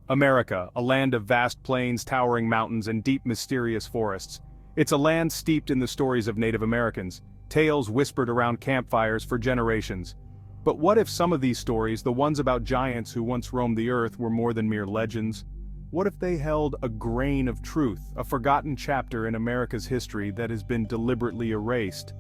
America, a land of vast plains, towering mountains, and deep mysterious forests. It's a land steeped in the stories of Native Americans, tales whispered around campfires for generations. But what if some of these stories, the ones about giants who once roamed the earth, were more than mere legends? What if they held a grain of truth, a forgotten chapter in America's history that has been deliberately erased?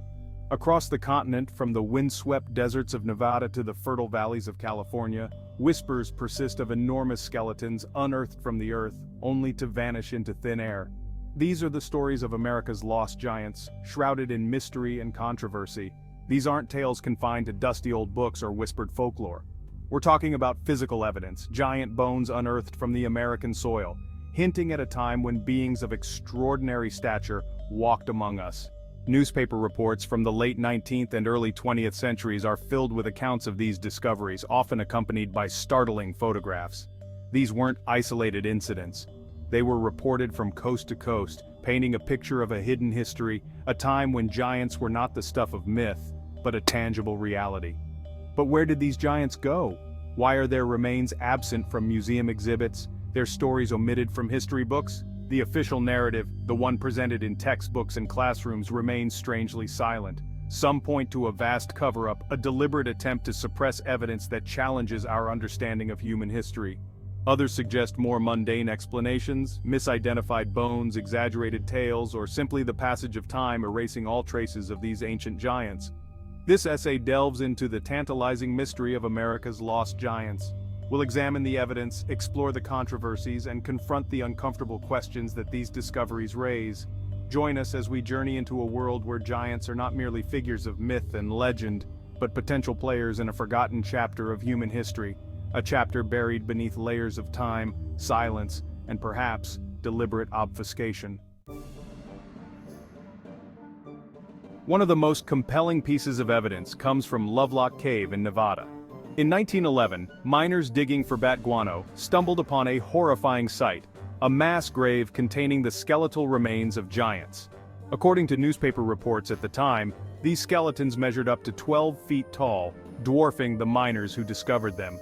Across the continent, from the windswept deserts of Nevada to the fertile valleys of California, whispers persist of enormous skeletons unearthed from the earth, only to vanish into thin air. These are the stories of America's lost giants, shrouded in mystery and controversy. These aren't tales confined to dusty old books or whispered folklore. We're talking about physical evidence, giant bones unearthed from the American soil, hinting at a time when beings of extraordinary stature walked among us. Newspaper reports from the late 19th and early 20th centuries are filled with accounts of these discoveries, often accompanied by startling photographs. These weren't isolated incidents. They were reported from coast to coast, painting a picture of a hidden history, a time when giants were not the stuff of myth, but a tangible reality. But where did these giants go? Why are their remains absent from museum exhibits, their stories omitted from history books? The official narrative, the one presented in textbooks and classrooms, remains strangely silent. Some point to a vast cover-up, a deliberate attempt to suppress evidence that challenges our understanding of human history. Others suggest more mundane explanations, misidentified bones, exaggerated tales, or simply the passage of time erasing all traces of these ancient giants. This essay delves into the tantalizing mystery of America's lost giants. We'll examine the evidence, explore the controversies, and confront the uncomfortable questions that these discoveries raise. Join us as we journey into a world where giants are not merely figures of myth and legend, but potential players in a forgotten chapter of human history, a chapter buried beneath layers of time, silence, and perhaps deliberate obfuscation. One of the most compelling pieces of evidence comes from Lovelock Cave in Nevada. In 1911, miners digging for bat guano stumbled upon a horrifying sight, a mass grave containing the skeletal remains of giants. According to newspaper reports at the time, these skeletons measured up to 12 feet tall, dwarfing the miners who discovered them.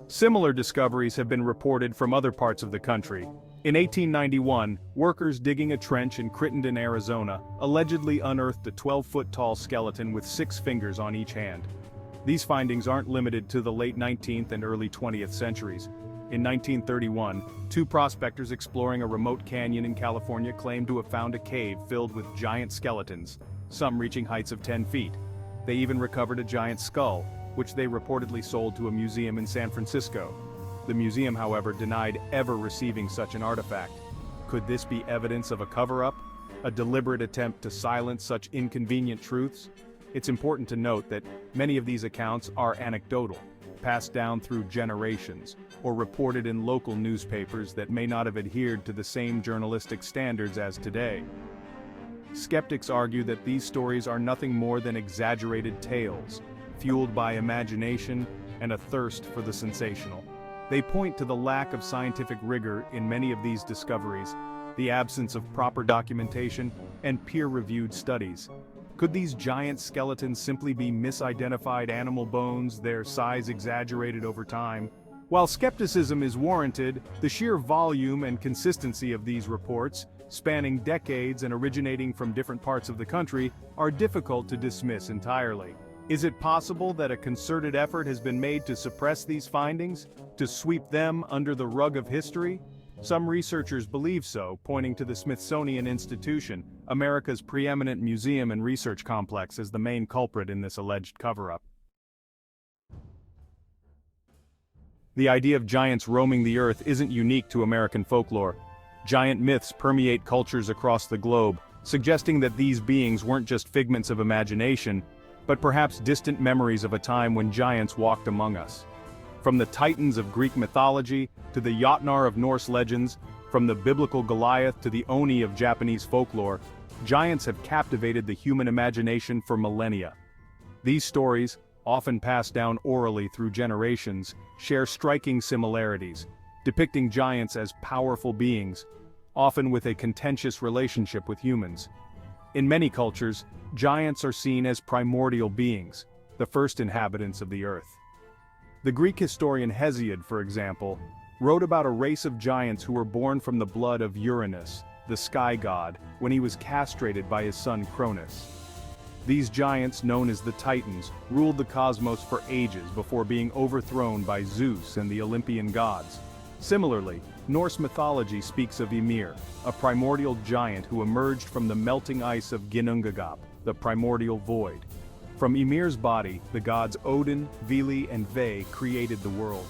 Similar discoveries have been reported from other parts of the country. In 1891, workers digging a trench in Crittenden, Arizona, allegedly unearthed a 12-foot-tall skeleton with 6 fingers on each hand. These findings aren't limited to the late 19th and early 20th centuries. In 1931, 2 prospectors exploring a remote canyon in California claimed to have found a cave filled with giant skeletons, some reaching heights of 10 feet. They even recovered a giant skull, which they reportedly sold to a museum in San Francisco. The museum, however, denied ever receiving such an artifact. Could this be evidence of a cover-up? A deliberate attempt to silence such inconvenient truths? It's important to note that many of these accounts are anecdotal, passed down through generations, or reported in local newspapers that may not have adhered to the same journalistic standards as today. Skeptics argue that these stories are nothing more than exaggerated tales, fueled by imagination and a thirst for the sensational. They point to the lack of scientific rigor in many of these discoveries, the absence of proper documentation, and peer-reviewed studies. Could these giant skeletons simply be misidentified animal bones, their size exaggerated over time? While skepticism is warranted, the sheer volume and consistency of these reports, spanning decades and originating from different parts of the country, are difficult to dismiss entirely. Is it possible that a concerted effort has been made to suppress these findings, to sweep them under the rug of history? Some researchers believe so, pointing to the Smithsonian Institution, America's preeminent museum and research complex, as the main culprit in this alleged cover-up. The idea of giants roaming the earth isn't unique to American folklore. Giant myths permeate cultures across the globe, suggesting that these beings weren't just figments of imagination, but perhaps distant memories of a time when giants walked among us. From the Titans of Greek mythology to the Jotnar of Norse legends, from the biblical Goliath to the Oni of Japanese folklore, giants have captivated the human imagination for millennia. These stories, often passed down orally through generations, share striking similarities, depicting giants as powerful beings, often with a contentious relationship with humans. In many cultures, giants are seen as primordial beings, the first inhabitants of the earth. The Greek historian Hesiod, for example, wrote about a race of giants who were born from the blood of Uranus, the sky god, when he was castrated by his son Cronus. These giants, known as the Titans, ruled the cosmos for ages before being overthrown by Zeus and the Olympian gods. Similarly, Norse mythology speaks of Ymir, a primordial giant who emerged from the melting ice of Ginnungagap, the primordial void. From Ymir's body, the gods Odin, Vili, and Ve created the world.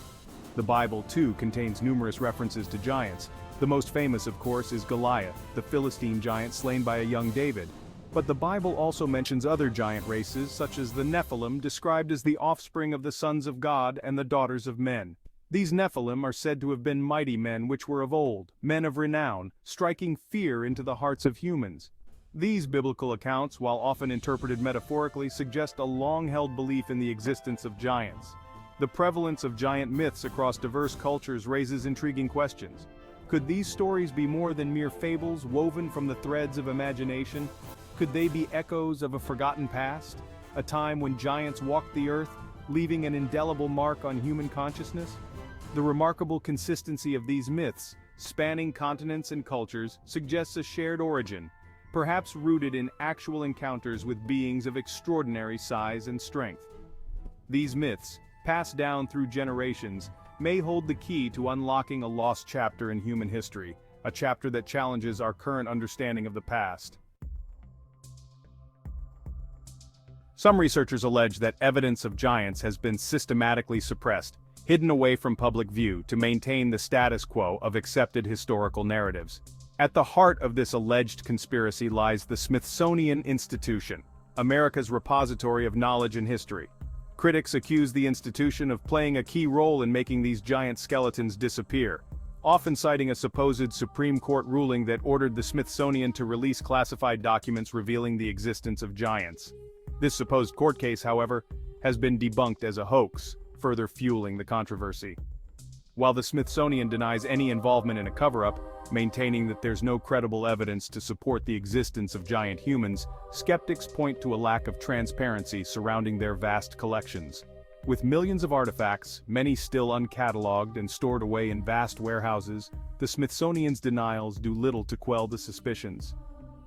The Bible, too, contains numerous references to giants. The most famous, of course, is Goliath, the Philistine giant slain by a young David. But the Bible also mentions other giant races, such as the Nephilim, described as the offspring of the sons of God and the daughters of men. These Nephilim are said to have been mighty men which were of old, men of renown, striking fear into the hearts of humans. These biblical accounts, while often interpreted metaphorically, suggest a long-held belief in the existence of giants. The prevalence of giant myths across diverse cultures raises intriguing questions. Could these stories be more than mere fables woven from the threads of imagination? Could they be echoes of a forgotten past? A time when giants walked the earth, leaving an indelible mark on human consciousness? The remarkable consistency of these myths, spanning continents and cultures, suggests a shared origin, perhaps rooted in actual encounters with beings of extraordinary size and strength. These myths, passed down through generations, may hold the key to unlocking a lost chapter in human history, a chapter that challenges our current understanding of the past. Some researchers allege that evidence of giants has been systematically suppressed, hidden away from public view to maintain the status quo of accepted historical narratives. At the heart of this alleged conspiracy lies the Smithsonian Institution, America's repository of knowledge and history. Critics accuse the institution of playing a key role in making these giant skeletons disappear, often citing a supposed Supreme Court ruling that ordered the Smithsonian to release classified documents revealing the existence of giants. This supposed court case, however, has been debunked as a hoax, further fueling the controversy. While the Smithsonian denies any involvement in a cover-up, maintaining that there's no credible evidence to support the existence of giant humans, skeptics point to a lack of transparency surrounding their vast collections. With millions of artifacts, many still uncatalogued and stored away in vast warehouses, the Smithsonian's denials do little to quell the suspicions.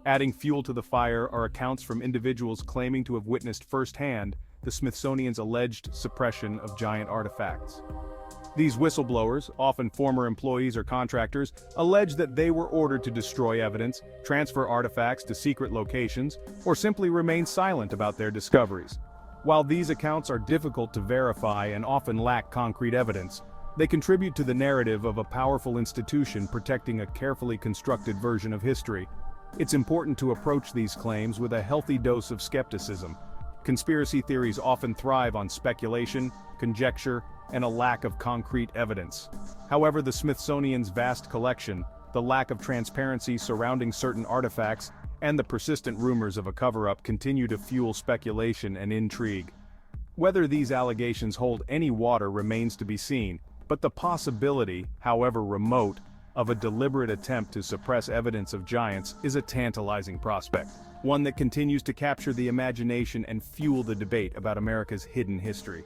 Adding fuel to the fire are accounts from individuals claiming to have witnessed firsthand the Smithsonian's alleged suppression of giant artifacts. These whistleblowers, often former employees or contractors, allege that they were ordered to destroy evidence, transfer artifacts to secret locations, or simply remain silent about their discoveries. While these accounts are difficult to verify and often lack concrete evidence, they contribute to the narrative of a powerful institution protecting a carefully constructed version of history. It's important to approach these claims with a healthy dose of skepticism. Conspiracy theories often thrive on speculation, conjecture, and a lack of concrete evidence. However, the Smithsonian's vast collection, the lack of transparency surrounding certain artifacts, and the persistent rumors of a cover-up continue to fuel speculation and intrigue. Whether these allegations hold any water remains to be seen, but the possibility, however remote, of a deliberate attempt to suppress evidence of giants is a tantalizing prospect, one that continues to capture the imagination and fuel the debate about America's hidden history.